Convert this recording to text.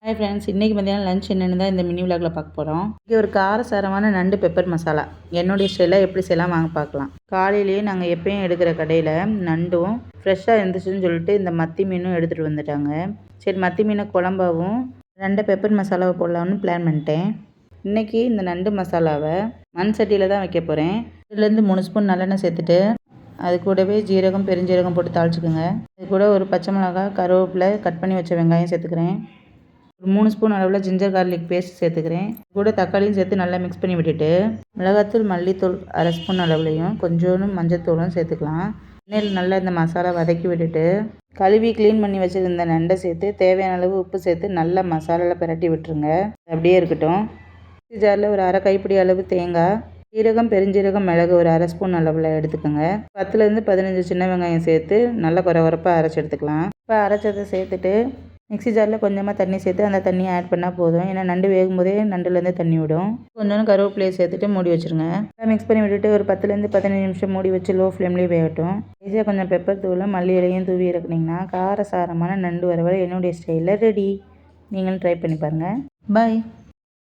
Hi friends, இன்றைக்கி மத்தியானம் lunch என்னென்னு தான் இந்த மினி விலாகில் பார்க்க போகிறோம். இங்கே ஒரு காரசாரமான நண்டு பெப்பர் மசாலா என்னுடைய ஸ்டைலில் எப்படி செய்யலாம் வாங்க பார்க்கலாம். காலையிலேயே நாங்கள் எப்பயும் எடுக்கிற கடையில் நண்டும் ஃப்ரெஷ்ஷாக இருந்துச்சுன்னு சொல்லிட்டு இந்த மத்தி மீனும் எடுத்துகிட்டு வந்துட்டாங்க. சரி, மத்தி மீனை குழம்பாவும் நண்டை பெப்பர் மசாலாவை போடலாம்னு பிளான் பண்ணிட்டேன். இன்றைக்கி இந்த நண்டு மசாலாவை மண் சட்டியில் தான் வைக்க போகிறேன். இதுலேருந்து 3 ஸ்பூன் நல்லெண்ணெய் சேர்த்துட்டு அது கூடவே ஜீரகம் பெருஞ்சீரகம் போட்டு தாளிச்சுக்கோங்க. அது கூட ஒரு பச்சை மிளகாய், கருவேப்பிலை, கட் பண்ணி வச்ச வெங்காயம் சேர்த்துக்கிறேன். ஒரு 3 ஸ்பூன் அளவில் ஜிஞ்சர் கார்லிக் பேஸ்ட் சேர்த்துக்கிறேன். கூட தக்காளியும் சேர்த்து நல்லா மிக்ஸ் பண்ணி விட்டுட்டு மிளகாத்தூள், மல்லித்தூள் 1/2 ஸ்பூன் அளவுலையும் கொஞ்சோண்டு மஞ்சத்தூளும் சேர்த்துக்கலாம். எண்ணெயில் நல்லா இந்த மசாலா வதக்கி விட்டுட்டு கழுவி க்ளீன் பண்ணி வச்சுருந்த நண்டை சேர்த்து தேவையான அளவு உப்பு சேர்த்து நல்லா மசாலாவில் பிரட்டி விட்டுருங்க. அப்படியே இருக்கட்டும். ஜாரில் ஒரு 1/2 கைப்பிடி அளவு தேங்காய், சீரகம், பெருஞ்சீரகம், மிளகு ஒரு 1/2 ஸ்பூன் அளவில் எடுத்துக்கோங்க. 10லேருந்து 15 சின்ன வெங்காயம் சேர்த்து நல்லா குறகுறப்பாக அரைச்சி எடுத்துக்கலாம். இப்போ அரைச்சதை சேர்த்துட்டு மிக்ஸி ஜாரில் கொஞ்சமாக தண்ணி சேர்த்து அந்த தண்ணியை ஆட் பண்ணால் போதும். ஏன்னா நண்டு வேகும்போதே நண்டுலேருந்து தண்ணி விடும். கொஞ்சோண்டு கருவேப்பிலையை சேர்த்துட்டு மூடி வச்சுருங்க. மிக்ஸ் பண்ணி விட்டுட்டு ஒரு 10லேருந்து 15 நிமிஷம் மூடி வச்சு லோ ஃப்ளேம்லேயே வேகட்டும். ஈஸியாக கொஞ்சம் பெப்பர் தூளை, மல்லி இலையும் தூவி இறக்குனீங்கன்னா காரசாரமான நண்டு வறுவல் என்னுடைய ஸ்டைலில் ரெடி. நீங்களும் ட்ரை பண்ணி பாருங்கள். பாய்.